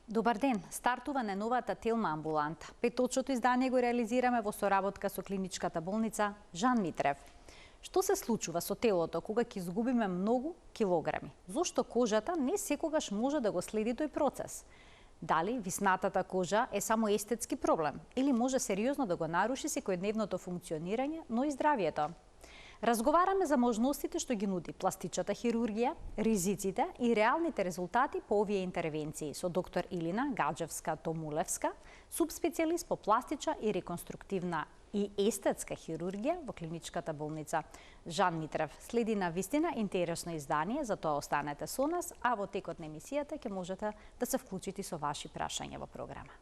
Добар ден, стартува на новата Телма амбуланта. Петочното издание го реализираме во соработка со клиничката болница Жан Митрев. Што се случува со телото кога ќе изгубиме многу килограми? Зошто кожата не секогаш може да го следи тој процес? Дали виснатата кожа е само естетски проблем или може сериозно да го наруши секојдневното функционирање, но и здравието? Разговараме за можностите што ги нуди пластичната хирургија, ризиците и реалните резултати по овие интервенции со доктор Илина Гаджевска-Томулевска, субспецијалист по пластична и реконструктивна и естетска хирургија во клиничката болница Жан Митрев. Следи на вистина интересно издание, затоа останете со нас, а во текот на емисијата ќе можете да се вклучите со ваши прашања во програма.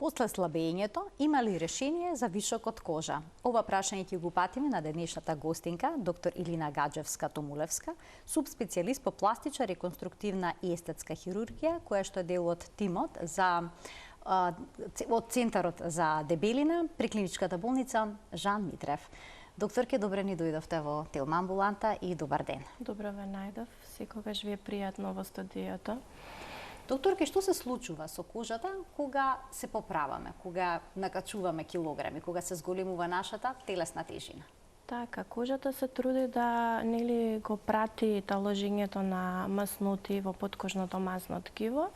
После слабењето, има ли решение за вишокот кожа? Ова прашање ќе го патиме на денешната гостинка, доктор Илина Гаджевска-Томулевска, субспецијалист по пластична, реконструктивна и естетска хирургија, која што е дел од тимот од Центарот за дебелина при клиничката болница Жан Митрев. Докторке, добре ни дојдовте во Телма амбуланта и добар ден. Добро ве најдов, секогаш ви е пријатно во студиото. Докторке, што се случува со кожата кога се поправаме, кога накачуваме килограми, кога се зголемува нашата телесна тежина? Така, кожата се труди да го прати таложењето на масноти во подкожното масно ткиво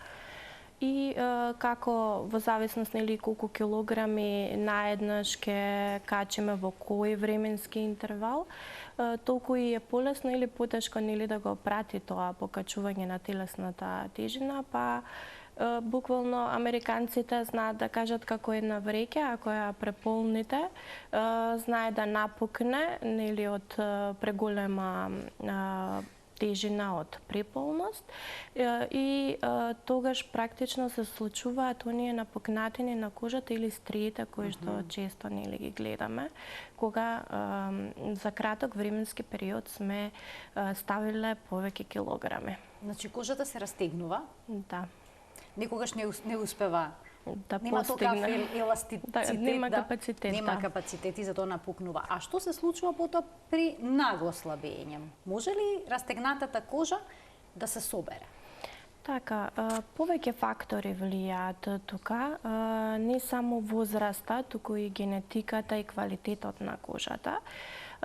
и како во зависност колку килограми наеднаш ќе качиме во кој временски интервал, толку и е полесно или потешко да го прати тоа покачување на телесната тежина, па буквално американците знаат да кажат како една вреќа, ако ја преполните, знае да напукне од преголема тежина од преполност и тогаш практично се случуваат оние напукнатини на кожата или стриите кои што често ги гледаме, кога за краток временски период сме ставиле повеќе килограми. Значи кожата се растегнува? Да. Никогаш не успева да нема постигне еластицитет, нема капацитет, нема капацитет и затоа напукнува. А што се случува потоа при нагло слабење? Може ли растегнатата кожа да се собере? Така, повеќе фактори влијаат тука, не само возраста, туку и генетиката и квалитетот на кожата.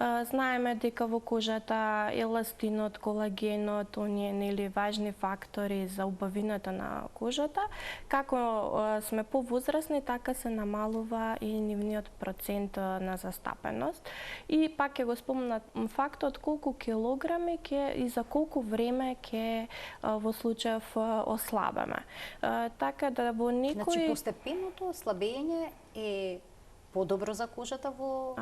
Знаеме дека во кожата еластинот, колагенот, оние важни фактори за убавината на кожата. Како сме повозрасни, така се намалува и нивниот процент на застапеност. И пак ќе го спомнат фактот колку килограми и за колку време ќе во случајов ослабеме. Така да во некој... Значи постепеното слабење е подобро за кожата во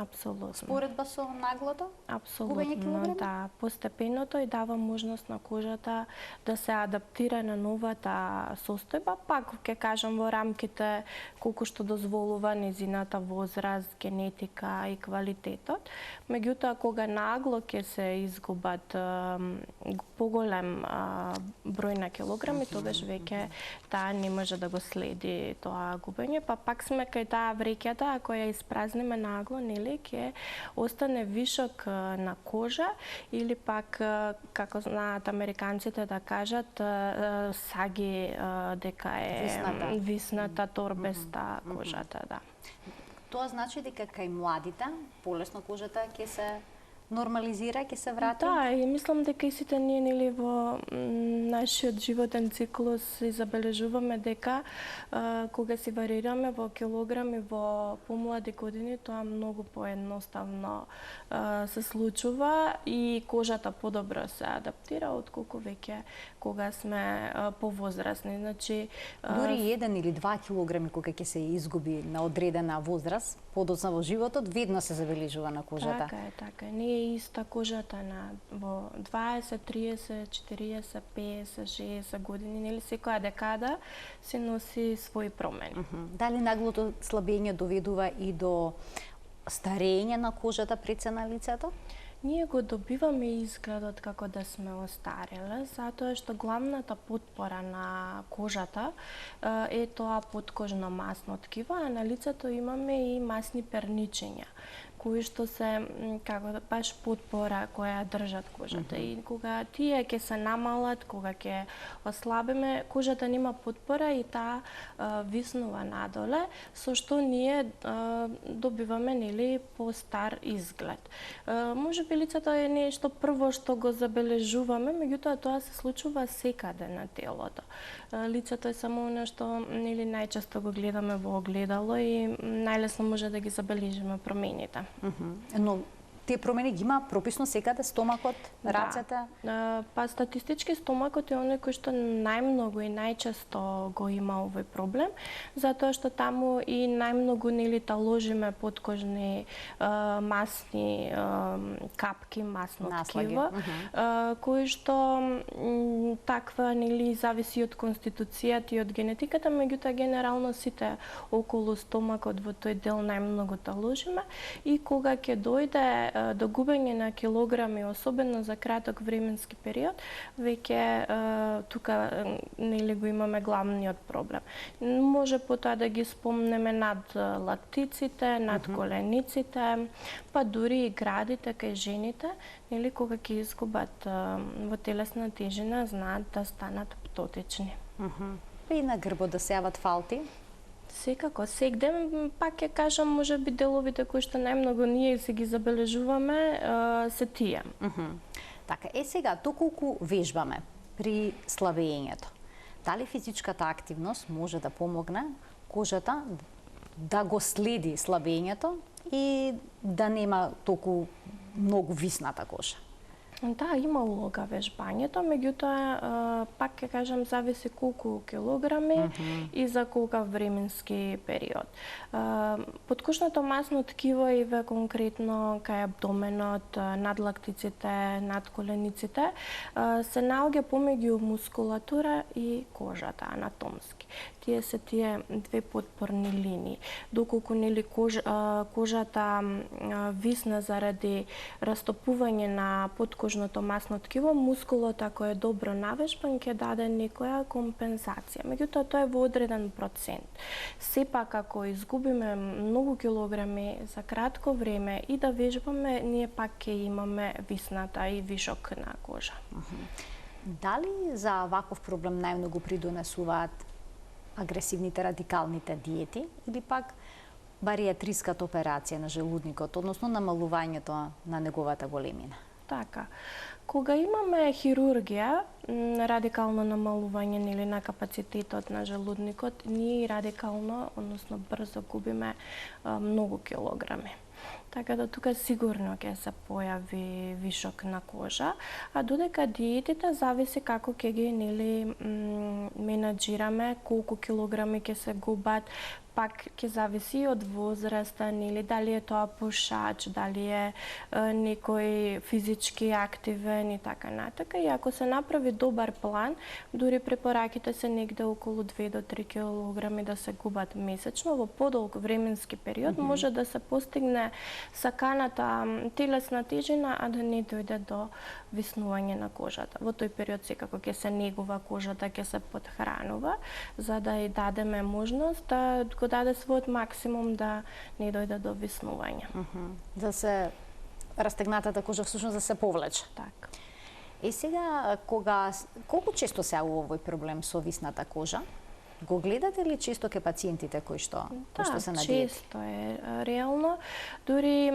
споредба со наглото? Апсолутно, да. Постепеното и дава можност на кожата да се адаптира на новата состојба, пак ќе кажам во рамките колку што дозволува незината возраст, генетика и квалитетот. Меѓутоа, кога нагло ќе се изгубат поголем број на килограми, тогаш веќе таа не може да го следи тоа губење, па пак сме кај таа вреќата, ако ја испразниме нагло, ќе остане вишок на кожа или пак, како знаат американците да кажат, саги дека е висната, торбеста кожата, да. Тоа значи дека кај младите полесно кожата ќе се нормализира, ќе се врати? Да, и мислам дека и сите ние во нашиот животен циклус и забележуваме дека кога си варираме во килограми во помлади години, тоа многу поедноставно се случува и кожата подобро се адаптира отколку веќе кога сме повозрасни. Значи дури 1 или 2 килограми кога ќе се изгуби на одредена возраст, подоцна во животот, видно се забележува на кожата. Така е. Не е иста кожата во 20, 30, 40, 50, 60 години, секоја декада се носи своји промени. Дали наглото слабење доведува и до старење на кожата пред се на лицето? Ние го добиваме изгледот како да сме остареле, затоа што главната потпора на кожата е тоа подкожно масно ткиво, а на лицето имаме и масни перничења. кои што се како да баш потпора која држат кожата. И кога тие ќе се намалат, кога ќе ослабиме, кожата нема потпора и таа виснува надоле, со што ние добиваме нели постар изглед. Можеби лицето е нешто прво што го забележуваме, меѓутоа тоа се случува секаде на телото. Лицето е само она што нели најчесто го гледаме во огледало и најлесно може да ги забележиме промените. Но тие промени ги има прописно секаде, стомакот, рацете? Па статистички стомакот е оној кој што најмногу и најчесто го има овој проблем, затоа што таму и најмногу нели таложиме поткожни масни капки, масно ткиво, кои што таква нели зависи од конституцијата и од генетиката, меѓутоа генерално сите околу стомакот во тој дел најмногу таложиме и кога ќе дојде до губење на килограми, особено за краток временски период, веќе тука нели го имаме главниот проблем. Може потоа да ги спомнеме над лактиците, над колениците, па дури и градите кај жените, нели кога ќе изгубат во телесна тежина, знаат да станат птотични. И на грбот да се јават фалти? Секако, сегде, пак ќе кажам, можеби деловите кои што најмногу ние се ги забележуваме, се тие. Така, сега, доколку вежбаме при слабењето, дали физичката активност може да помогне кожата да го следи слабењето и да нема толку многу висната кожа? Да, има улога вежбањето, меѓутоа пак ќе кажам зависи колку килограми и за колка временски период. Подкушното масно ткиво еве конкретно кај абдоменот, над лактиците, над колениците се наоѓа помеѓу мускулатура и кожата анатомски. Тие се тие две подпорни линии. Доколку нели кожата висна заради растопување на подкожното масно ткиво, мускулот ако е добро навежбан ќе даде некоја компензација. Меѓутоа тоа е во одреден процент. Сепак ако изгубиме многу килограми за кратко време и да вежбаме, ние пак ќе имаме висната и вишок на кожа. Дали за ваков проблем најмногу придонесуваат агресивните радикалните диети или пак баријатриската операција на желудникот, односно намалувањето на неговата големина? Така. Кога имаме хирургија, радикално намалување или на капацитетот на желудникот, ние радикално, односно брзо губиме многу килограми. Така да тука сигурно ќе се појави вишок на кожа, а додека диетите зависи како ќе ги менаџираме, колку килограми ќе се губат, пак ќе зависи од возраста, дали е тоа пушач, дали е некој физички активен и така натака. И ако се направи добар план, дури препораките се негде околу 2 до 3 килограми да се губат месечно, во подолг временски период може да се постигне саканата телесна тежина, а да не дојде до виснување на кожата. Во тој период секако ќе се негува кожата, ќе се подхранува, за да ја дадеме можност да го даде својот максимум да не дојде до виснување. Да се растегнатата кожа всушност да се повлече. Така. Сега, колку често се јавува овој проблем со висната кожа? Го гледате ли често ке пациентите кои што се на диети? Често е реално. Дури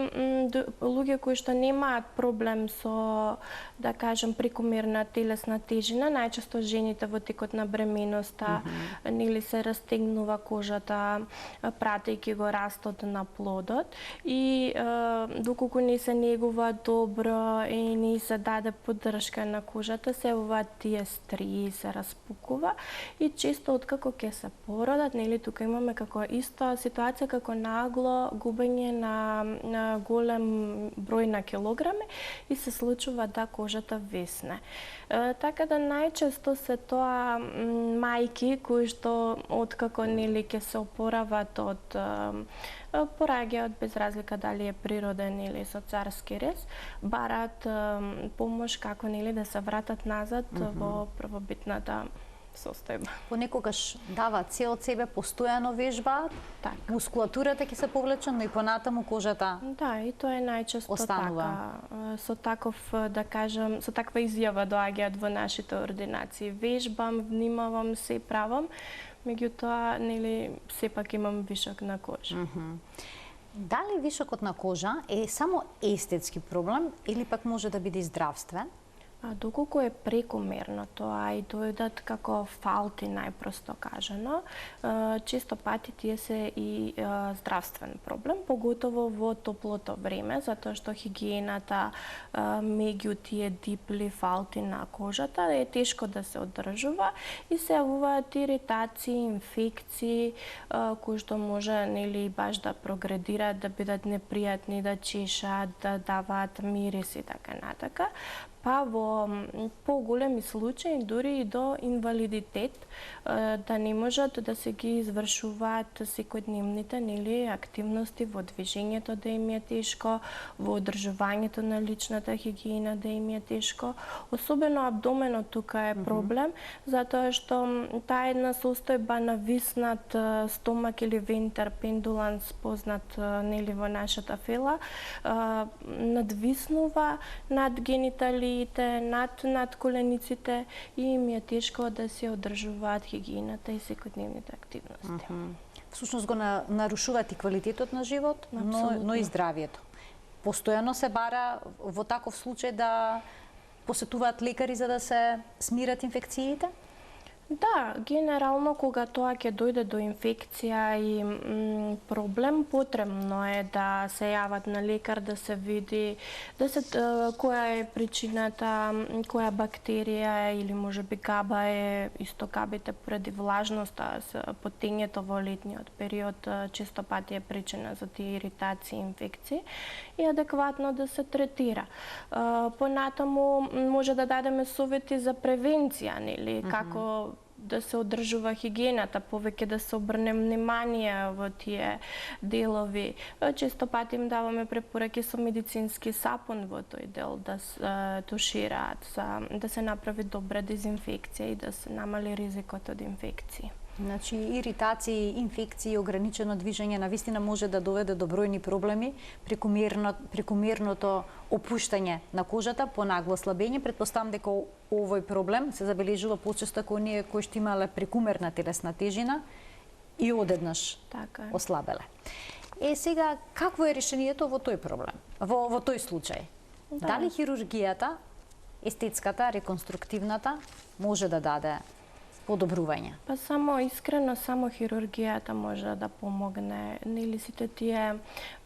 луѓе кои што немаат проблем со, да кажем, прекомерна телесна тежина, најчесто жените во текот на бременоста, нели се растегнува кожата, пратејќи го растот на плодот и доколку не се негува добро и не се даде поддршка на кожата, се јавуваат тие стрии, се распукува и често откако ќе се породат, нели тука имаме како иста ситуација како нагло губење на голем број на килограми и се случува да кожата висне. Така да најчесто се тоа мајки кои што откако нели ќе се опорават од пораѓајот без разлика дали е природен или со царски рез, бараат помош како нели да се вратат назад во првобитната состојба. Понекогаш дава се од себе, постојано вежбаат, мускулатурата ќе се повлече, но и понатаму кожата. Да, и тоа е најчесто останува. така. Со таков, да кажам, со таква изјава доаѓаат во нашите ординации. Вежбам, внимавам, се правам, меѓутоа, нели, сепак имам вишок на кожа. Дали вишокот на кожа е само естетски проблем или пак може да биде и здравствен? Доколку е прекумерно тоа и дојдат како фалти, најпросто кажано, често пати тие се и здравствен проблем, поготово во топлото време, затоа што хигиената меѓу тие дипли фалти на кожата е тешко да се одржува и се јавуваат иритации, инфекции, кои што може, нели, баш да прогредираат, да бидат непријатни, да чешаат, да даваат мирис и така натака. Па во поголеми случаи дури и до инвалидитет, да не можат да се ги извршуваат секојдневните, нели, активности, во движењето да им е тешко, во одржувањето на личната хигиена да им е тешко. Особено абдоменот тука е проблем, затоа што таа една состојба на виснат стомак или вентер пендуланс, познат, нели, во нашата фела, надвиснува над генитали, над колениците и им е тешко да се одржуваат хигиената и секојдневните активности. Всушност го нарушуваат и квалитетот на живот, но и здравието. Постојано се бара во таков случај да посетуваат лекари за да се смират инфекциите? Да, генерално кога тоа ќе дојде до инфекција и проблем, потребно е да се јават на лекар, да се види која е причината, која бактерија е или можеби габа е, исто габите поради влажноста, потењето во летниот период често пати е причина за тие иритации и инфекции и адекватно да се третира. Понатаму може да дадеме совети за превенција, нели, како да се одржува хигиената, повеќе да се обрне внимание во тие делови. Често пати им даваме препораки со медицински сапун во тој дел да тушираат, да се направи добра дезинфекција и да се намали ризикот од инфекции. Значи, иритации, инфекции, ограничено движење навистина може да доведе до бројни проблеми, прекумерното опуштање на кожата, понагло слабење. Претпоставам дека овој проблем се забележува почесто кога оние кои што имале прекумерна телесна тежина и одеднаш ослабеле. Сега, какво е решението во тој проблем, во тој случај? Дали хирургијата, естетската, реконструктивната, може да даде подобрување? Па само искрено, само хирургијата може да помогне. Нели сите тие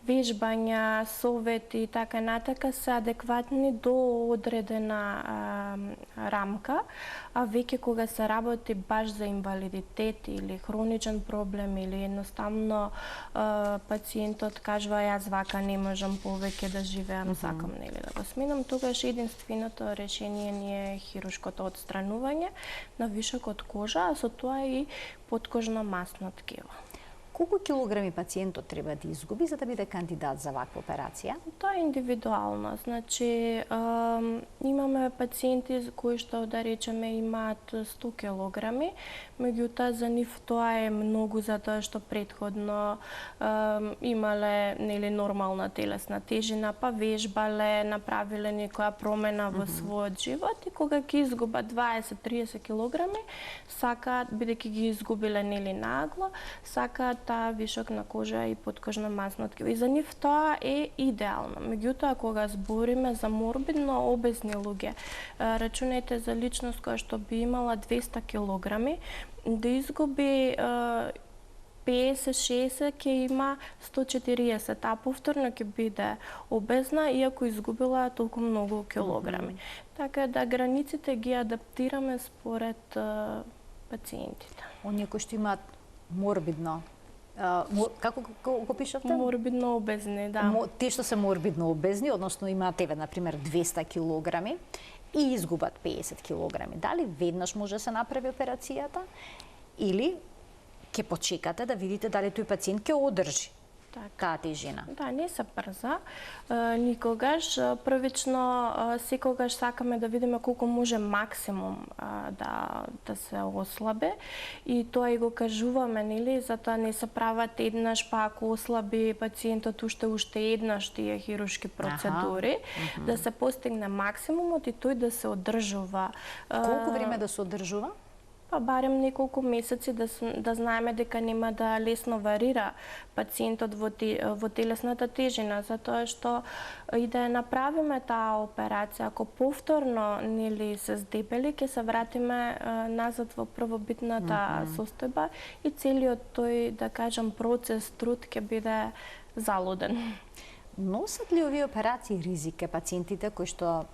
вежбања, совети и така натака се адекватни до одредена рамка, а веќе кога се работи баш за инвалидитет или хроничен проблем или едноставно пациентот кажува јас вака не можам повеќе да живеам, сакам, нели, да го сменам, тогаш единственото решение ни е хируршкото отстранување на вишокот кожа, а со тоа и подкожно масно ткиво. Колку килограми пациентот треба да изгуби за да биде кандидат за ваква операција? Тоа е индивидуално. Значи, имаме пациенти кои што, да речеме, имаат 100 килограми, меѓутоа за нив тоа е многу затоа што претходно имале, нели, нормална телесна тежина, па вежбале, направиле некоја промена во својот живот и кога ќе изгубат 20-30 килограми, сакаат, бидејќи ги изгубиле, нели, нагло, сакаат таа вишок на кожа и подкожно масно ткиво. И за нив тоа е идеално. Меѓутоа, кога збориме за морбидно обезни луѓе, рачунајте за личност која што би имала 200 килограми, да изгуби 50-60 ќе има 140, а повторно ќе биде обезна иако изгубила толку многу килограми. Така да границите ги адаптираме според пациентите. Оние кои што имаат морбидно, како го пишавте? Морбидно обезни, да. Тие што се морбидно обезни, односно имаат, например, 200 килограми и изгубат 50 килограми. Дали веднаш може да се направи операцијата или ќе почекате да видите дали тој пациент ќе одржи таа тежина. Да, не се брза. Никогаш. Првично, секогаш сакаме да видиме колку може максимум да се ослабе. И тоа и го кажуваме, нели, затоа не се прават еднаш, па ако ослаби пациентот уште еднаш тие хируршки процедури, да се постигне максимумот и тој да се одржува. Колку време да се одржува? Па барем неколку месеци да знаеме дека нема да лесно варира пациентот во телесната тежина, затоа што и да ја направиме таа операција, ако повторно нели се здебели, ќе се вратиме назад во првобитната состојба и целиот тој, да кажам, процес, труд ќе биде залуден. Носат ли овие операции ризик пациентите кои што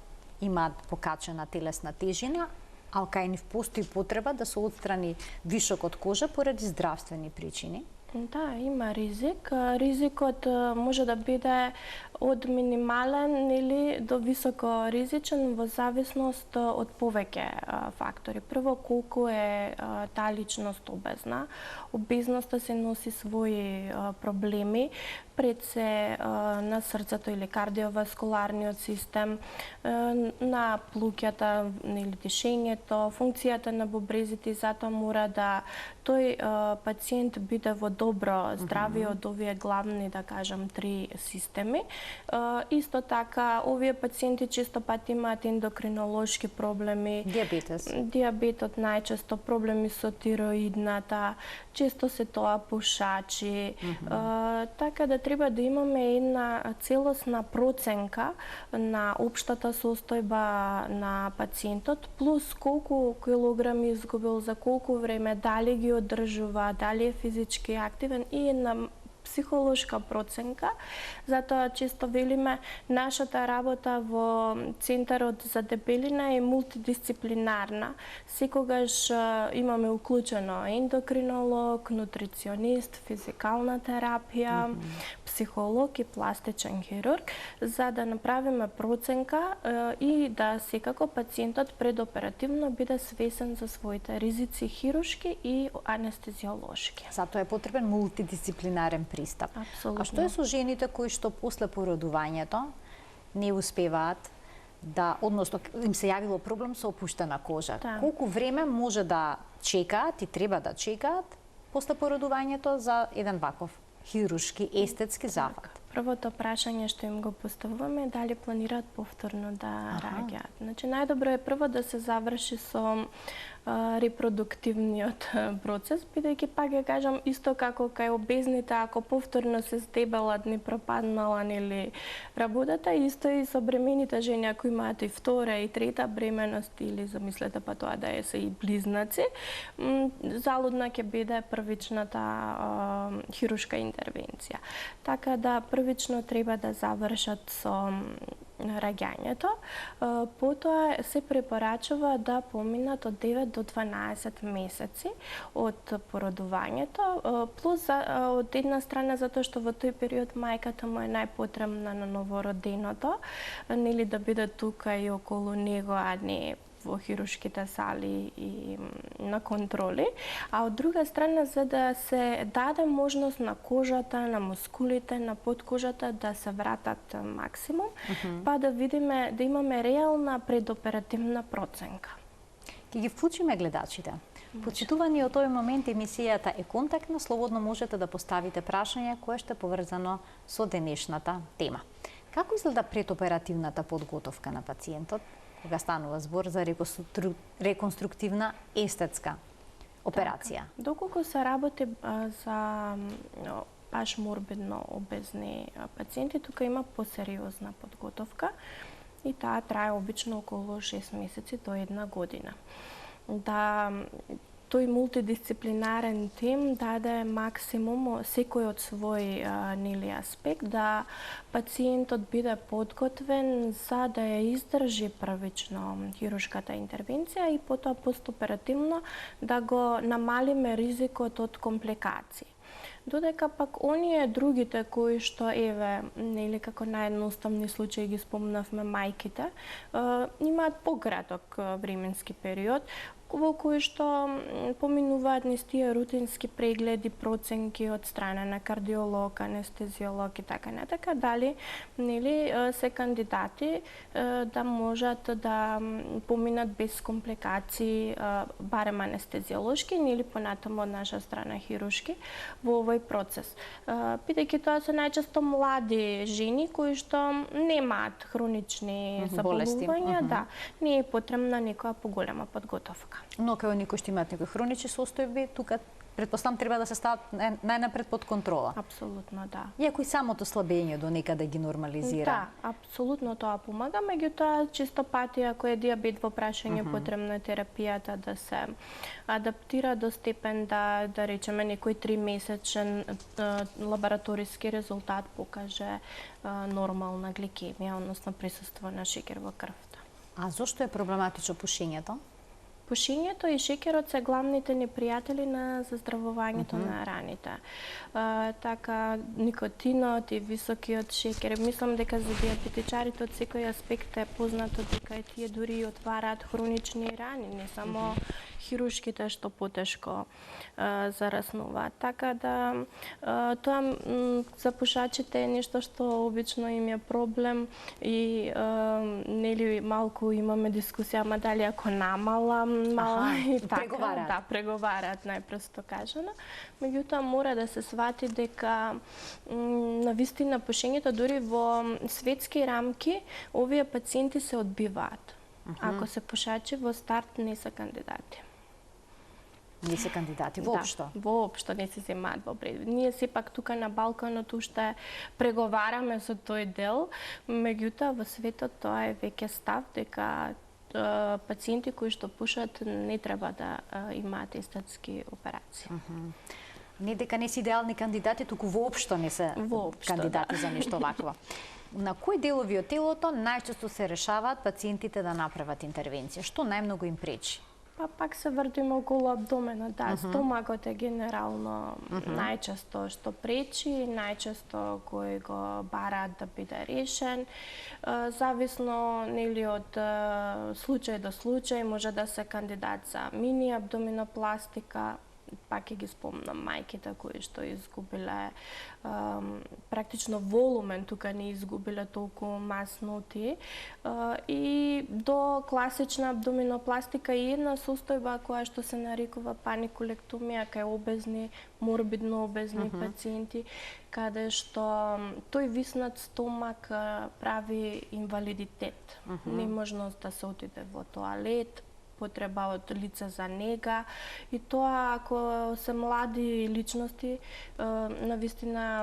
имаат покачена телесна тежина, а кај нив постои потреба да се отстрани вишокот кожа поради здравствени причини? Да, има ризик. Ризикот може да биде од минимален или до високо ризичен во зависност од повеќе фактори. Прво, колку е таа личност обезна. Обезноста се носи своји проблеми, пред се на срцето или кардиоваскуларниот систем, на плуќата или дишењето, функцијата на бубрезите, затоа мора да тој пациент биде во добро здравје од овие главни, да кажам, 3 системи. Исто така, овие пациенти често пати имаат ендокринолошки проблеми, диабетот најчесто, проблеми со тироидната, често се тоа пушачи, така да треба да имаме една целосна проценка на општата состојба на пациентот, плюс колку килограми изгубил, за колку време, дали ги одржува, дали е физички активен и една психолошка проценка. Затоа често велиме нашата работа во Центарот за дебелина е мултидисциплинарна. Секогаш имаме уклучено ендокринолог, нутриционист, физикална терапија, психолог и пластичен хирург, за да направиме проценка и да секако пациентот предоперативно биде свесен за своите ризици хируршки и анестезиолошки. Затоа е потребен мултидисциплинарен пристап. Апсолутно. А што е со жените кои што после породувањето не успеваат да, односно им се јавило проблем со опуштена кожа? Да. Колку време може да чекаат и треба да чекаат после породувањето за еден ваков хируршки, естетски зафат? Првото прашање што им го поставуваме е дали планираат повторно да раѓаат. Значи, најдобро е прво да се заврши со репродуктивниот процес, бидејќи пак ја кажам исто како кај обезните, ако повторно се здебелат, не пропаднала нели работата, исто и со бремените жени ако имаат и втора и трета бременост или замислете па тоа да се и близнаци, залудна ќе биде првичната хируршка интервенција. Така да првично треба да завршат со раѓањето, потоа се препорачува да поминат од 9 до 12 месеци од породувањето, плюс од една страна затоа што во тој период мајката му е најпотребна на новороденото, нели да биде тука и околу него, а не во хируршките сали и на контроли, а од друга страна за да се даде можност на кожата, на мускулите, на подкожата да се вратат максимум, па да видиме, да имаме реална предоперативна проценка. Ќе ги вклучиме гледачите. Почитувани, од овој момент емисијата е контактна, слободно можете да поставите прашање кое што е поврзано со денешната тема. Како изгледа предоперативната подготовка на пациентот кога станува збор за реконструктивна естетска операција? Така. Доколку се работи за баш морбидно обезни пациенти, тука има посериозна подготовка и таа трае обично околу 6 месеци до 1 година. Да тој мултидисциплинарен тим даде максимум секој од свој нели аспект да пациентот биде подготвен за да ја издржи првично хируршката интервенција и потоа постоперативно да го намалиме ризикот од компликации. Додека пак оние другите кои што еве нели како наједноставни случаи ги спомнавме мајките, имаат пократок временски период, во кои што поминуваат низ тие рутински прегледи, проценки од страна на кардиолог, анестезиолог и така натака, дали се кандидати да можат да поминат без компликации, барем анестезиолошки или понатаму од наша страна хируршки во овој процес. Бидејќи тоа се најчесто млади жени кои што немаат хронични заболувања, да, не е потребна некоја поголема подготовка. Но кај оние кои што имаат некои хронични состојби, тука претпоставам треба да се стават најнапред под контрола. Апсолутно, да. Иако и самото слабење до некаде ги нормализира. Да, апсолутно тоа помага, меѓутоа често пати ако е диабет во прашање, потребна е терапијата да се адаптира до степен да речеме некој 3-месечен лабораториски резултат покаже нормална гликемија, односно присуство на шеќер во крвта. А зошто е проблематично пушењето? Пушењето и шеќерот се главните непријатели на заздравувањето на раните. Така, никотинот и високиот шеќер. Мислам дека за диабетичарите од секој аспект е познато дека тие дури и отвараат хронични рани, не само хируршките што потешко зараснуваат. Така да тоа за пушачите е нешто што обично им е проблем и нели малку имаме дискусија, ама дали ако намала и така, преговараат. Да, преговараат најпросто кажано. Меѓутоа мора да се свати дека навистина пушењето дури во светски рамки овие пациенти се одбиваат. Ако се пушачи во старт не се кандидати. Не се кандидати воопшто? Да, воопшто не се земаат во предвид. Ние сепак тука на Балканот уште преговараме со тој дел, меѓутоа во светот тоа е веќе став дека пациенти кои што пушат не треба да имаат естетски операции. Не дека не се идеални кандидати, туку воопшто не се кандидати за нешто вакво. На кои делови од телото најчесто се решаваат пациентите да направат интервенција? Што најмногу им пречи? Па пак се вртиме околу абдоменот, да, стомакот е генерално најчесто што пречи, најчесто кој го бараат да биде решен. Зависно нели од случај до случај може да се кандидат за мини абдоминопластика, пак ќе ги спомнам мајките кои што изгубиле практично волумен, тука не изгубиле толку маснути, и до класична абдоминопластика и една состојба која што се нарекува паниколектомија кај обезни, морбидно обезни пациенти, каде што тој виснат стомак прави инвалидитет, неможност да се отиде во тоалет, потреба од лице за нега, и тоа ако се млади личности навистина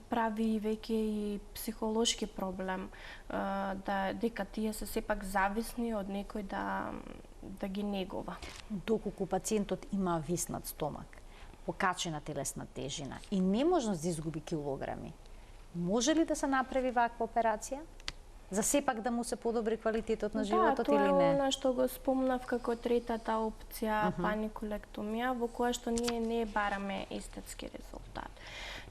прави веќе и психолошки проблем, дека тие се сепак зависни од некој да ги негува. Доколку пациентот има виснат стомак, покачена телесна тежина и неможност да изгуби килограми, може ли да се направи ваква операција? За сепак да му се подобри квалитетот на животот или не? Да, тоа е она што го спомнав како третата опција, паниколектомија, во која што ние не бараме естетски резултат.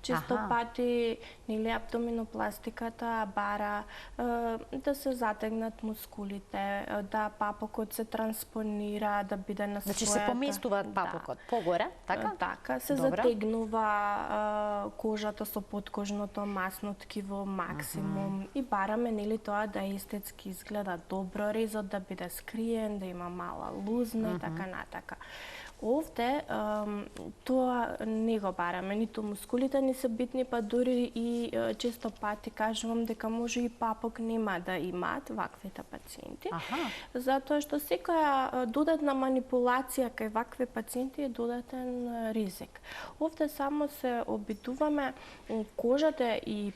Често пати нели абдоминопластиката бара да се затегнат мускулите, да папокот се транспонира, да биде на својата... Значи се поместува папокот погоре, така? Така, се затегнува кожата со подкожното масно ткиво максимум и бараме нели тоа да естетски изгледа добро, резот да биде скриен, да има мала лузна и така натака. Овде тоа не го бараме, ниту мускулите не се битни, па дури и често пати кажувам дека може и папок нема да имаат ваквите пациенти. Затоа што секоја додатна манипулација кај вакви пациенти е додатен ризик. Овде само се обидуваме кожата и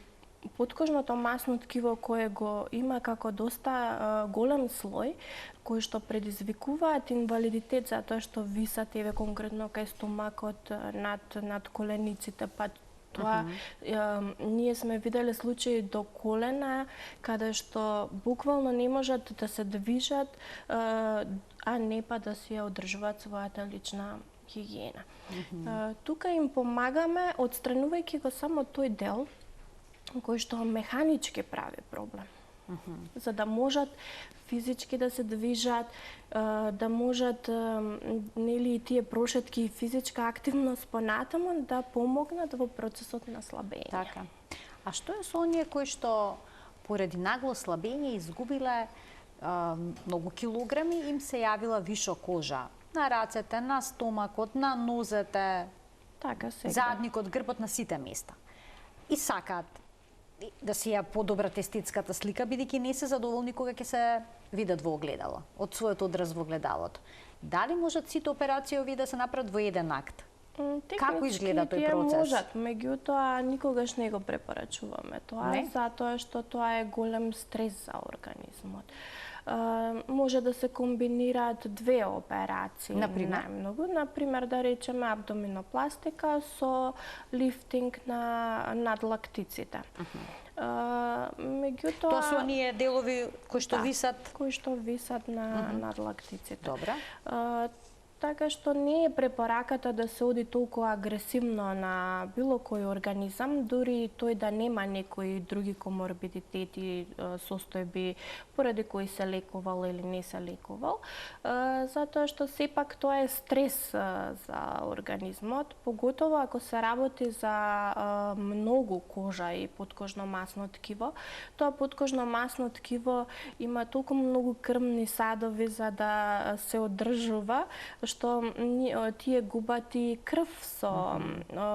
подкожното масно ткиво кое го има како доста голем слој, кои што предизвикуваат инвалидитет затоа што висат еве конкретно кај стомакот над колениците, па тоа ние сме виделе случаи до колена каде што буквално не можат да се движат, а не па да си ја одржуваат својата лична хигиена. Тука им помагаме одстранувајќи го само тој дел кој што механички прави проблем. За да можат физички да се движат, да можат нели тие прошетки и физичка активност понатаму да помогнат во процесот на слабење. Така. А што е со оние кои што поради нагло слабење изгубиле многу килограми, им се јавила вишо кожа на рацете, на стомакот, на нозете, Така сега. задникот, грбот, на сите места. И сакаат да си ја подобрат естетската слика, бидејќи не се задоволни кога ќе се видат во огледало, од својот одраз во огледалото. Дали можат сите операции овие да се направат во еден акт? Како изгледа тој процес? Можат, меѓутоа никогаш не го препорачуваме тоа, затоа што тоа е голем стрес за организмот. Може да се комбинираат две операции, најмногу. Например, да речеме абдоминопластика со лифтинг на надлактиците. Меѓутоа, тоа се оние делови кои што висат? Кои што висат на надлактиците. Добра. Така што не е препораката да се оди толку агресивно на било кој организам, дури тој да нема некои други коморбидитети, состојби поради кои се лекувал или не се лекувал, затоа што сепак тоа е стрес за организмот, поготово ако се работи за многу кожа и поткожно масно ткиво. Тоа поткожно масно ткиво има толку многу крвни садови за да се одржува, што тие губат и крв со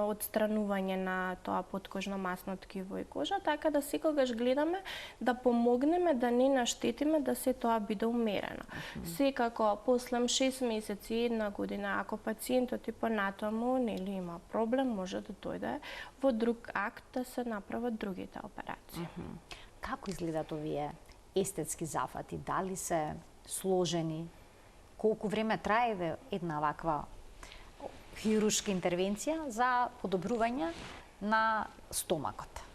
отстранување на тоа поткожно масно ткиво и кожа, така да секогаш гледаме да помогнеме да не наштетиме да се тоа биде умерено. Секако после 6 месеци, 1 година, ако пациентот и понатаму нели има проблем, може да дојде во друг акт да се направат другите операции. Како изгледат овие естетски зафати? Дали се сложени? Колку време трае една ваква хируршка интервенција за подобрување на стомакот?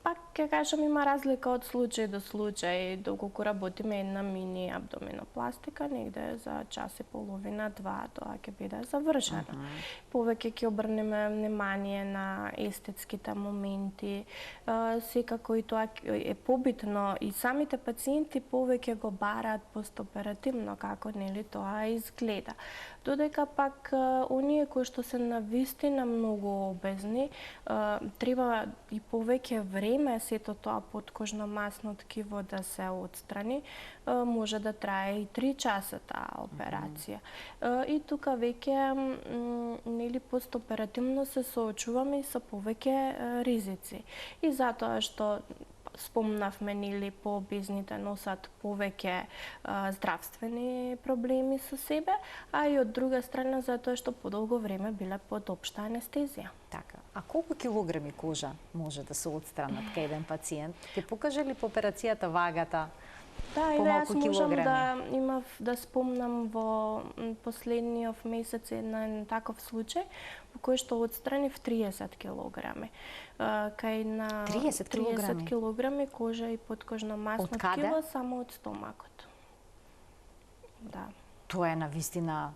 Пак ќе кажам, има разлика од случај до случај. Доколку работиме една мини абдоминопластика, негде за час и половина, 2, тоа ќе биде завршено. Повеќе ќе обрнеме внимание на естетските моменти. Секако и тоа е побитно и самите пациенти повеќе го бараат постоперативно како нели тоа изгледа. Додека пак оние кои што се навистина многу обезни, треба и повеќе време сето тоа поткожно масно ткиво да се отстрани, може да трае и 3 часа таа операција. И тука веќе нели постоперативно се соочуваме и со повеќе ризици. И затоа што спомнавме нели по-обезните носат повеќе здравствени проблеми со себе, а и од друга страна затоа што подолго време биле под општа анестезија. Така. А колку килограми кожа може да се отстранат кај еден пациент? Ќе покаже ли по операцијата вагата? Да, и јас можам да спомнам во последниот месец еден таков случај во кој што отстранив 30 килограми. Кај на 30 килограми кожа и поткожно масно ткиво само од стомакот. Да. Тоа е навистина.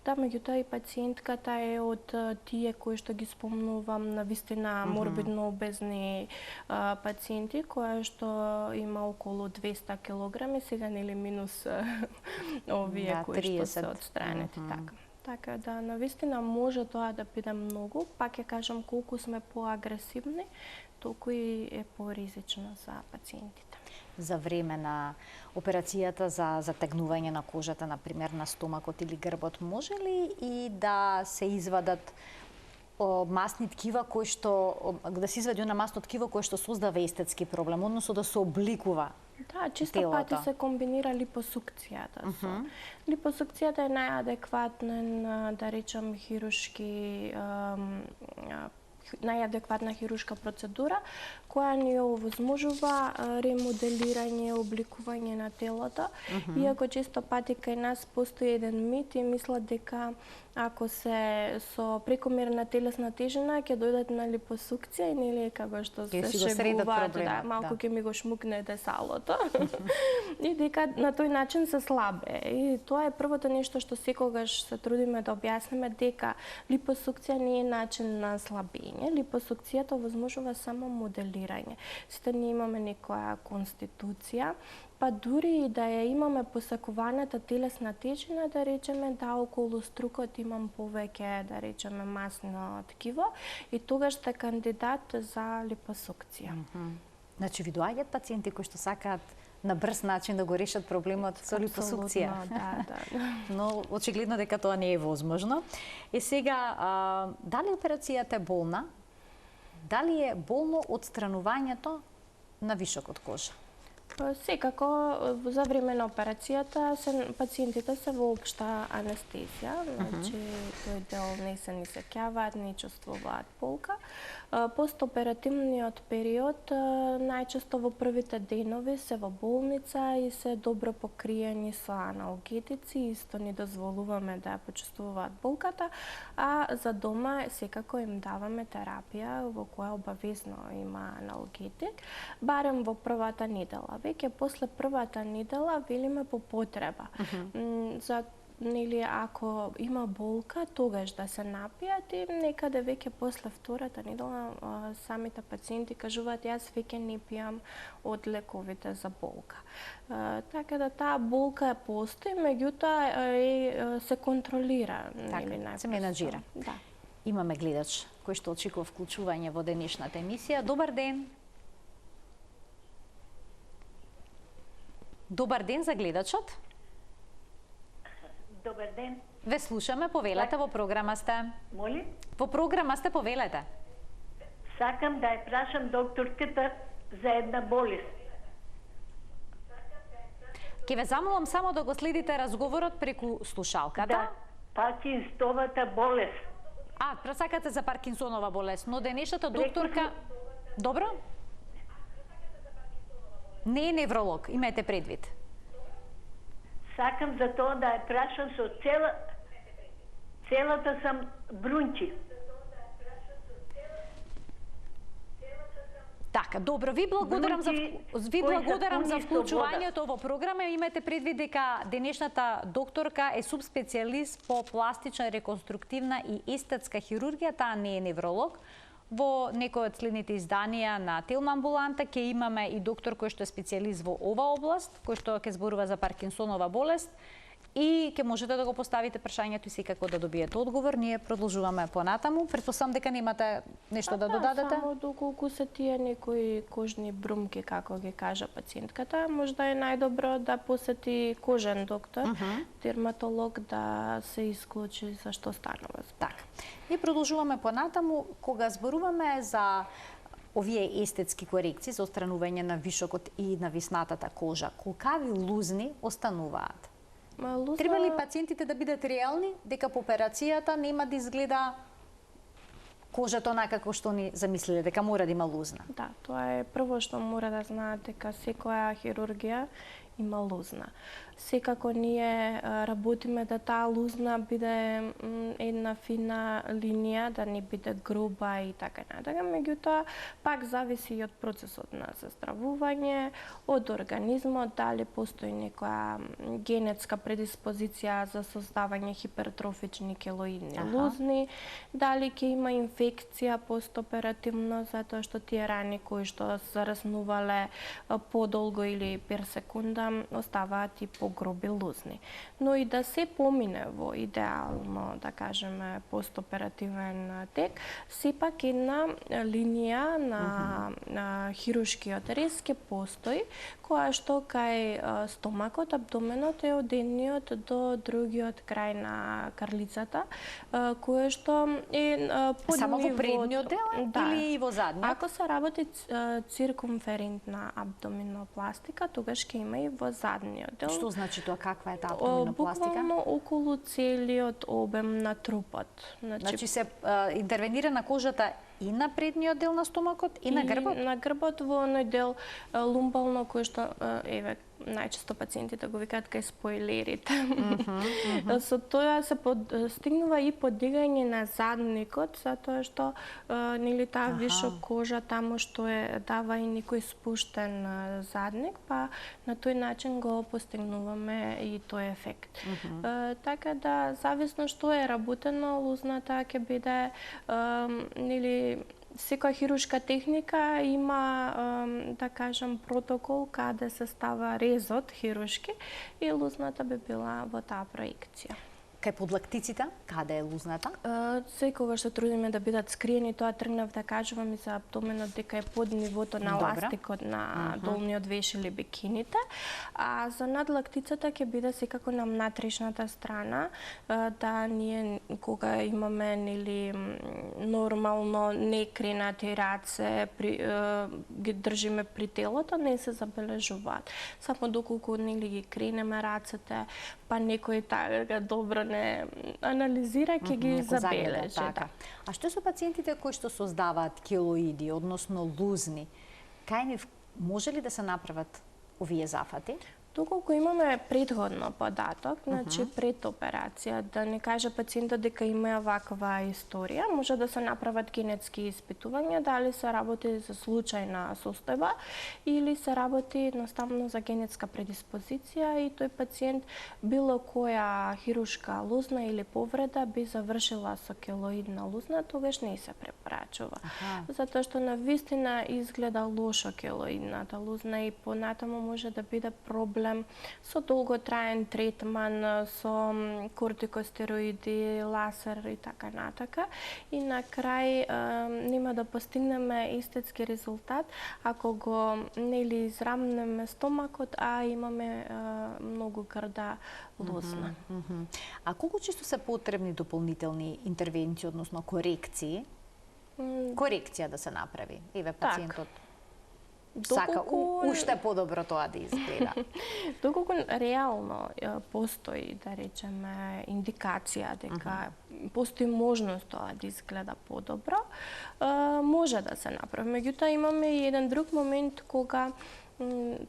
Да, меѓутоа и пациентката е од тие кои што ги спомнувам навистина морбидно обезни пациенти, која што има околу 200 килограми, сега нели минус овие кои што се отстранети. Така да, навистина може тоа да биде многу, пак ќе кажам колку сме поагресивни, толку и е поризично за пациентите. За време на операцијата за затегнување на кожата, например на стомакот или грбот, може ли и да се извадат масни ткива кои што да се извади на масно ткиво кое што создава естетски проблем, односно да се обликува? Да, често пати се комбинира липосукцијата. Липосукцијата е најадекватна, да речем, најадекватна хируршка процедура која ни овозможува ремоделирање, обликување на телото. Иако често пати кај нас постои еден мит и мислат дека ако се со прекомерна телесна тежина ќе дојдат на липосукција и нели како што се шегуваат, да, малку ќе ми го шмукнете салото. И дека на тој начин се слабе. И тоа е првото нешто што секогаш се трудиме да објасниме, дека липосукција не е начин на слабење. моделирање. Липосукцијата овозможува само моделирање. Сите ние имаме некоја конституција, па дури и да ја имаме посакуваната телесна тежина, да речеме да околу струкот имам повеќе, да речеме, масно ткиво, и тогаш сте кандидат за липосукција. Значи, ви доаѓаат пациенти кои што сакаат на брз начин да го решат проблемот со липосукција. Да. Но очигледно дека тоа не е возможно. И сега, дали операцијата е болна? Дали е болно отстранувањето на вишокот кожа? Секако, за време на операцијата пациентите се во општа анестезија, значи тој дел не се ни сеќаваат, не чувствуваат болка. Постоперативниот период најчесто во првите денови се во болница и се добро покриени со аналгетици, исто ни дозволуваме да ја почувствуваат болката, а за дома секако им даваме терапија во која обавезно има аналгетик, барем во првата недела. Веќе после првата недела велиме по потреба. За ако има болка, тогаш да се напијат, и некаде веќе после втората недела самите пациенти кажуваат јас веќе не пијам од лековите за болка. Така да таа болка постои, меѓутоа се контролира. Така, се менаџира. Да. Имаме гледач кој што очекува вклучување во денешната емисија. Добар ден. Добар ден за гледачот. Добар ден. Ве слушаме, повелете, во програма сте. Моли? Во програма сте, повелете. Сакам да ја прашам докторката за една болест. Ке ве замолам само да го следите разговорот преку слушалката. Да, Паркинсовата болест. Пресакате за Паркинсонова болест, но денешната докторка... Добро? Не е невролог, имајте предвид. Сакам за тоа да ја прашам со целата сам брунчи. Така, добро, ви благодарам за вклучувањето во програма. Имате предвид дека денешната докторка е субспецијалист по пластична, реконструктивна и естетска хирургија, таа не е невролог. Во некој од следните изданија на Телма амбуланта ќе имаме и доктор кој што е специјалист во ова област, кој што ќе зборува за Паркинсонова болест, и ќе можете да го поставите прашањето и секако да добиете одговор. Ние продолжуваме понатаму. Претпоставам дека немате нешто да додадете? Само доколку се тие некои кожни брумки, како ги кажа пациентката, можда е најдобро да посети кожен доктор, дерматолог, да се исклучи за што станува. Така. И продолжуваме понатаму, кога зборуваме за овие естетски корекции за отстранување на вишокот и на виснатата кожа, колкави лузни остануваат? Треба ли пациентите да бидат реални дека по операцијата нема да изгледа кожата онака како што ни замислиле, дека мора да има лузна? Да, тоа е прво што мора да знаат, дека секоја хирургија има лузна. Секако ние работиме да таа лузна биде една фина линија, да не биде груба и така натака. Меѓутоа, пак зависи и од процесот на заздравување, од организмот, дали постои некоја генетска предиспозиција за создавање хипертрофични келоидни лузни, дали ќе има инфекција постоперативно, затоа што тие рани кои што се разнувале подолго или пер секунда оставаат и погроби лузни. Но и да се помине во идеално, да кажеме, постоперативен тек, сепак една линија на хируршкиот рез ќе постои, која што кај стомакот, абдоменот е од едниот до другиот крај на карлицата, кое што е под само ниво... во предниот дел или и во задниот? Ако се работи циркумферентна абдоминопластика, тогаш ќе има и во задниот дел. Што значи тоа? Каква е таа абдоминопластика? Буквално околу целиот обем на трупот. Значи се интервенира на кожата и на предниот дел на стомакот, и на грбот? И на грбот, во оној дел лумбално, кој што, еве, најчесто пациентите го викаат кај спойлерите. Со тоа се стигнува и подигање на задникот, затоа што нели таа вишок кожа таму што е дава и некој спуштен задник, па на тој начин го постигнуваме и тој ефект. Така да, зависно што е работено, лузната ќе биде нели нели секоја хируршка техника има, да кажам, протокол каде се става резот хируршки и лузната би била во таа проекција. Кај подлактиците, каде е лузната? Секогаш се трудиме да бидат скриени, тоа тргнав да кажувам и за абдоменот дека е под нивото на ластикот на долниот веш или бикините, а за надлактицата ќе биде секако на внатрешната страна, да ние кога имаме нели нормално некренати раце, ги држиме при телото, не се забележуваат. Само доколку нели ги кренеме рацете, па некој така добро не анализира, ќе ги забележи. Да. А што со пациентите кои што создаваат келоиди, односно лузни? Кај нив може ли да се направат овие зафати? Доколку имаме предходно податок, значи пред операција, да не каже пациентот дека има ваква историја, може да се направат генетски испитувања, дали се работи за случајна состојба или се работи едноставно за генетска предиспозиција и тој пациент било која хируршка лузна или повреда би завршила со келоидна лузна, тогаш не се препорачува. Затоа што навистина изгледа лошо келоидната лузна и понатаму може да биде проблем со долготраен третман, со кортикостероиди, ласер и така натака. И на крај нема да постигнеме естетски резултат ако го нели израмнеме стомакот, а имаме многу грда лузна. А колку често се потребни дополнителни интервенции, односно корекции? Корекција да се направи. Еве пациентот сака уште подобро тоа да изгледа. Доколку реално постои, да речеме, индикација дека постои можност тоа да изгледа подобро, може да се направи. Меѓутоа имаме и еден друг момент кога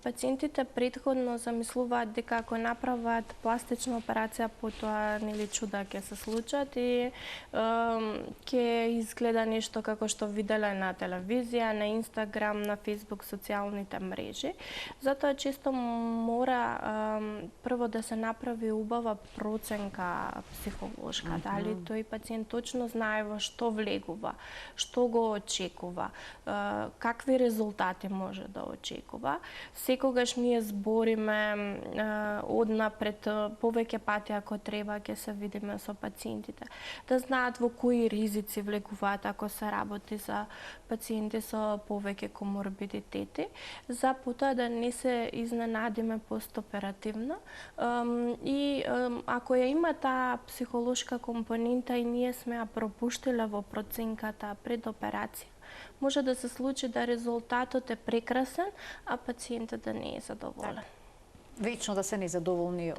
пациентите претходно замислуваат дека ако направат пластична операција, потоа нели чуда ќе се случат и ќе изгледа нешто како што виделе на телевизија, на Инстаграм, на Фејсбук, социјалните мрежи. Затоа често мора прво да се направи убава проценка психолошка, дали тој пациент точно знае во што влегува, што го очекува, какви резултати може да очекува. Секогаш ние збориме однапред, повеќе пати ако треба ќе се видиме со пациентите, да знаат во кои ризици влегуваат ако се работи за пациенти со повеќе коморбидитети, за потоа да не се изненадиме постоперативно и ако ја има таа психолошка компонента и ние сме ја пропуштиле во проценката пред операција, може да се случи да резултатот е прекрасен, а пациентот да не е задоволен. Вечно да се незадоволни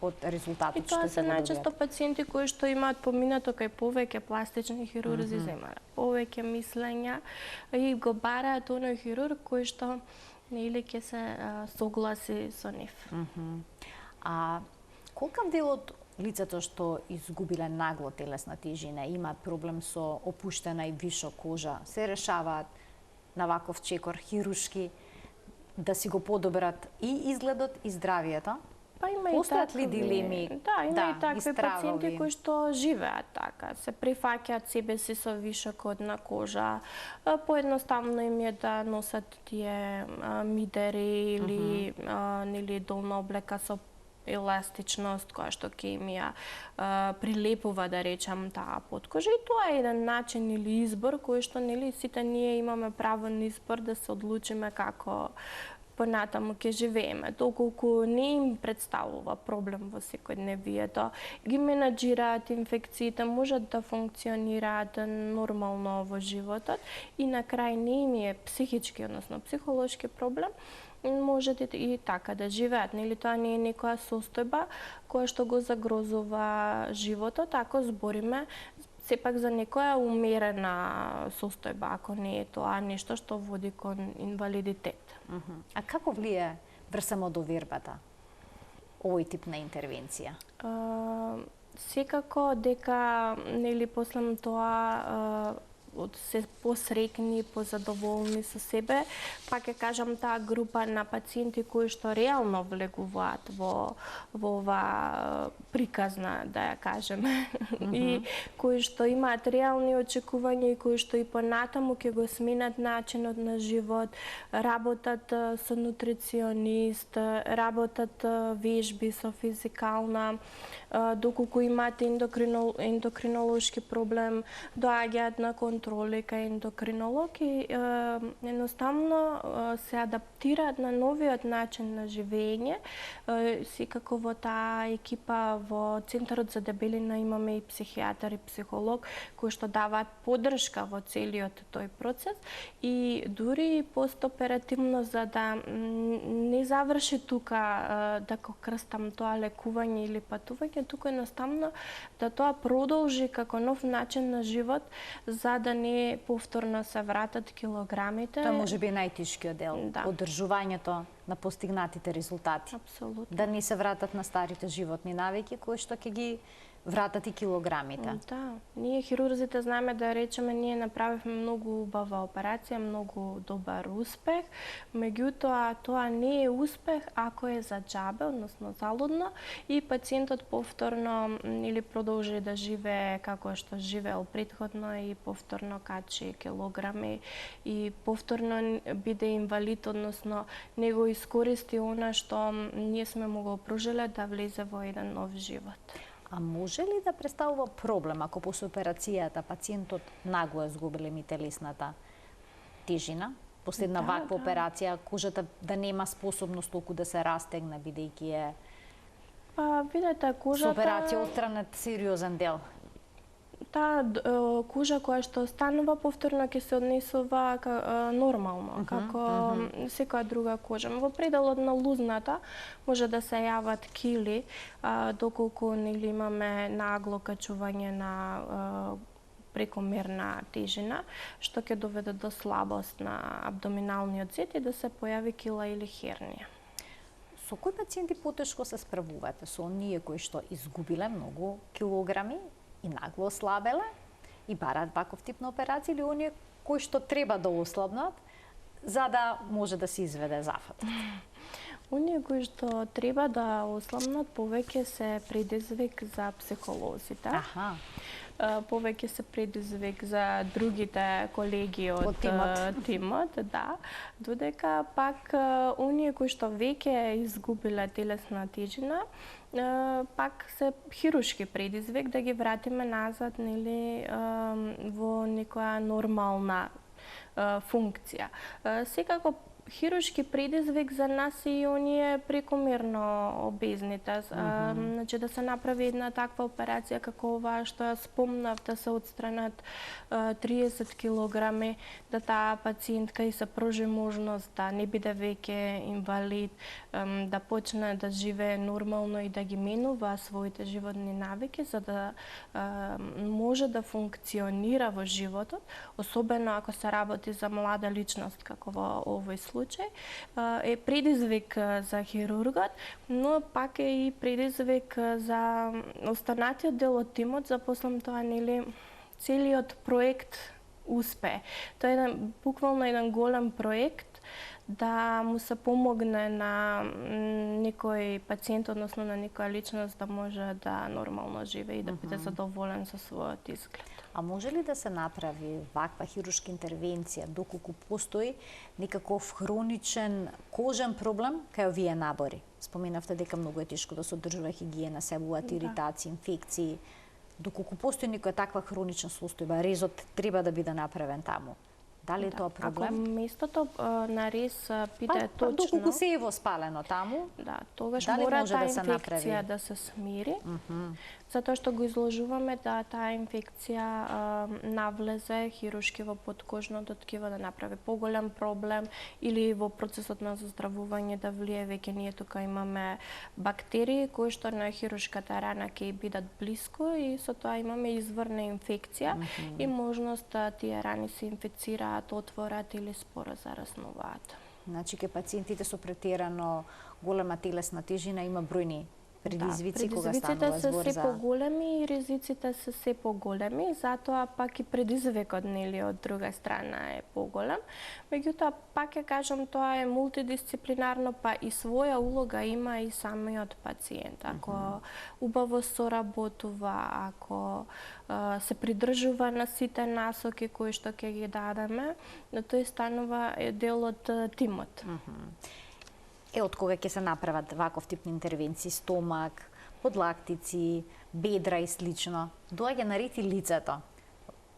од резултатот што се добија. И тоа се најчесто пациенти кои што имаат поминато кај повеќе пластични хирурзи, земале повеќе мислења и го бараат оној хирург кој што нели ќе се согласи со нив. А колкав дел од лицето што изгубиле нагло телесна тежина, имаат проблем со опуштена и вишо кожа, се решаваат на ваков чекор хируршки да си го подобрат и изгледот и здравието? Па има и постојат ли дилеми? Да, има и такви пациенти кои што живеат така, се прифаќаат себе си со вишокот на кожа. Поедноставно им е да носат тие мидери или нели долна облека со еластичност која што ќе им ја прилепува, да речам, таа поткожа. И тоа е еден начин или избор кој што нели сите ние имаме право на избор да се одлучиме како понатаму ќе живееме. Доколку не им представува проблем во секојдневието, ги менаџираат инфекциите, можат да функционираат нормално во животот и на крај не им е психички, односно психолошки проблем, можат и така да живеат. Нели тоа не е некоја состојба која што го загрозува животот, ако збориме сепак за некоја умерена состојба, ако не е тоа нешто што води кон инвалидитет. А како влие врз самодовербата овој тип на интервенција? Секако дека нели после тоа се посрекни, позадоволни со себе. Пак ќе кажам, таа група на пациенти кои што реално влегуваат во ова приказна, да ја кажеме, и кои што имаат реални очекувања и кои што и понатаму ќе го сменат начинот на живот, работат со нутриционист, работат вежби со физикална, доколку имаат ендокринолошки проблем, доаѓаат на контроли кај ендокринолог и едноставно се адаптираат на новиот начин на живење. Секако во таа екипа во Центарот за дебелина имаме и психијатар и психолог кои што даваат поддршка во целиот тој процес и дури постоперативно за да не заврши тука да го крстам тоа лекување или патување, туку едноставно да тоа продолжи како нов начин на живот за да не повторно се вратат килограмите. Тоа може би е најтешкиот дел, Да. одржувањето на постигнатите резултати. Апсолутно. Да не се вратат на старите животни навики кои што ќе ги вратат и килограмите. Да, ние хирурзите знаеме да речеме, ние направивме многу убава операција, многу добар успех, меѓутоа тоа не е успех ако е за џабе, односно залудно и пациентот повторно или продолжи да живее како што живеел претходно и повторно качи килограми и повторно биде инвалид, односно не го искористи она што ние сме му го пружиле да влезе во еден нов живот. А може ли да представува проблем ако после операцијата пациентот нагло е згубил телесната тежина? После една ваква операција кожата да нема способност толку да се растегне бидејќи е Па видете, со кожата операција отстранет сериозен дел. таа кожа која што останува повторно ќе се однесува нормално, како секоја друга кожа. Во пределот на лузната може да се јават кили, доколку нели имаме нагло качување на прекомерна тежина, што ќе доведе до слабост на абдоминалниот зид и да се појави кила или хернија. Со кои пациенти потешко се справувате? Со оние кои што изгубиле многу килограми и нагло ослабеле и бараат ваков тип на операција, или оние кои што треба да ослабнат за да може да се изведе зафатот? Оние кои што треба да ослабнат повеќе се предизвик за психолозите. Аха. Повеќе се предизвик за другите колеги од тимот, да, додека пак оние кои што веќе изгубиле телесна тежина, пак се хируршки предизвик да ги вратиме назад, нели, во некоја нормална функција. Секако хируршки предизвик за нас и оние прекомерно обезните. Значи да се направи една таква операција како оваа што ја спомнав, да се отстранат 30 килограми, да таа пациентка и се прожи можност да не биде веќе инвалид, да почне да живее нормално и да ги менува своите животни навики за да може да функционира во животот, особено ако се работи за млада личност како во овој случај, е предизвик за хирургот, но пак е и предизвик за останатиот дел од тимот, за после тоа нели целиот проект успе. Тоа е буквално еден голем проект да му се помогне на некој пациент, односно на некоја личност да може да нормално живее и да биде задоволен со својот изглед. А може ли да се направи ваква хируршка интервенција доколку постои некаков хроничен кожен проблем кај овие набори? Споменавте дека многу е тешко да се одржува хигиена, се буваат иритации, инфекции. Доколку постои некоја таква хронична состојба, резот треба да биде направен таму. Дали е тоа проблем? Ако местото на рез биде точно, доколку се е воспалено таму, да, тогаш дали мора може таа да се инфекција направи? да се смири, затоа што го изложуваме да таа инфекција навлезе хируршки во подкожното ткиво, да направи поголем проблем или во процесот на заздравување да влие. Веќе ние тука имаме бактерии кои што на хируршката рана ќе бидат блиску и со тоа имаме изворна инфекција и можност да тие рани се инфицираат, отворат или споро зараснуваат. Значи, ке пациентите со претерано голема телесна тежина има бројни предизвици кога предизвиците станува збор се за... се поголеми и ризиците се се поголеми, затоа пак и предизвикот нели од друга страна е поголем. Меѓутоа пак ќе кажам, тоа е мултидисциплинарно, па и своја улога има и самиот пациент. Ако убаво соработува, ако се придржува на сите насоки кои што ќе ги дадеме, тој станува дел од тимот. Од кога ќе се направат ваков тип на интервенции, стомак, подлактици, бедра и слично, доаѓа на ред и лицето.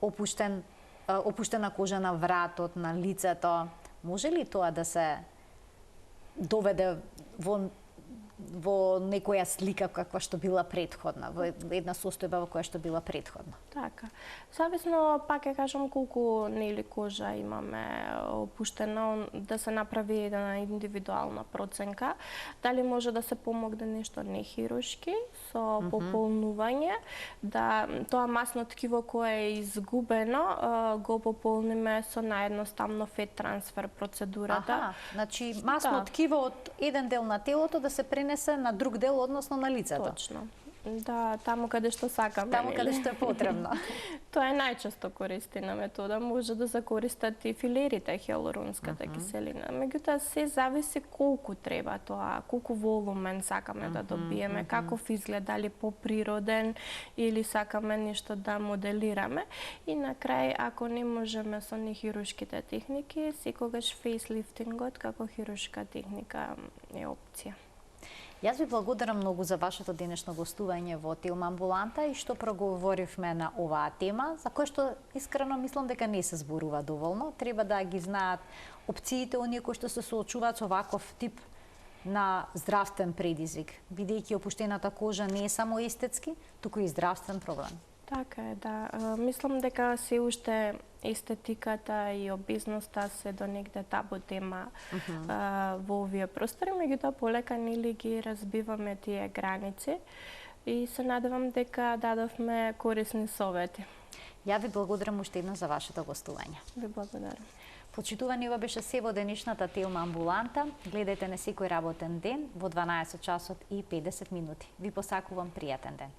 Опуштена кожа на вратот, на лицето. Може ли тоа да се доведе во некоја слика каква што била претходна, во една состојба во која што била претходна? Така. Зависно, пак ќе кажам, колку нели кожа имаме опуштена, да се направи една индивидуална проценка. Дали може да се помогне нешто нехируршки со пополнување, да тоа масно ткиво кое е изгубено го пополниме со наједноставно фет трансфер процедурата. Значи масно ткиво од еден дел на телото да се пренесе на друг дел, односно на лицето. Точно. Да, таму каде што сакаме. Таму каде што е потребно. Тоа е најчесто користена метода. Може да се користат и филерите, хиалуронската киселина. Меѓутоа, се зависи колку треба тоа, колку волумен сакаме да добиеме, каков изглед, дали поприроден или сакаме нешто да моделираме. И на крај, ако не можеме со нехируршките техники, секогаш фейслифтингот како хируршка техника е опција. Јас ви благодарам многу за вашето денешно гостување во Телма амбуланта и што проговоривме на оваа тема, за која што искрено мислам дека не се зборува доволно. Треба да ги знаат опциите оние кои што се соочуваат со ваков тип на здравствен предизвик, бидејќи опуштената кожа не е само естетски, туку и здравствен проблем. Така е, да. Мислам дека се уште естетиката и обезноста се до негде табу тема во овие простори, меѓутоа полека нели ги разбиваме тие граници и се надевам дека дадовме корисни совети. Ја ви благодарам уште еднаш за вашето гостување. Ви благодарам. Почитувани, ова беше се во денешната Телма амбуланта. Гледајте не секој работен ден во 12 часот и 50 минути. Ви посакувам пријатен ден.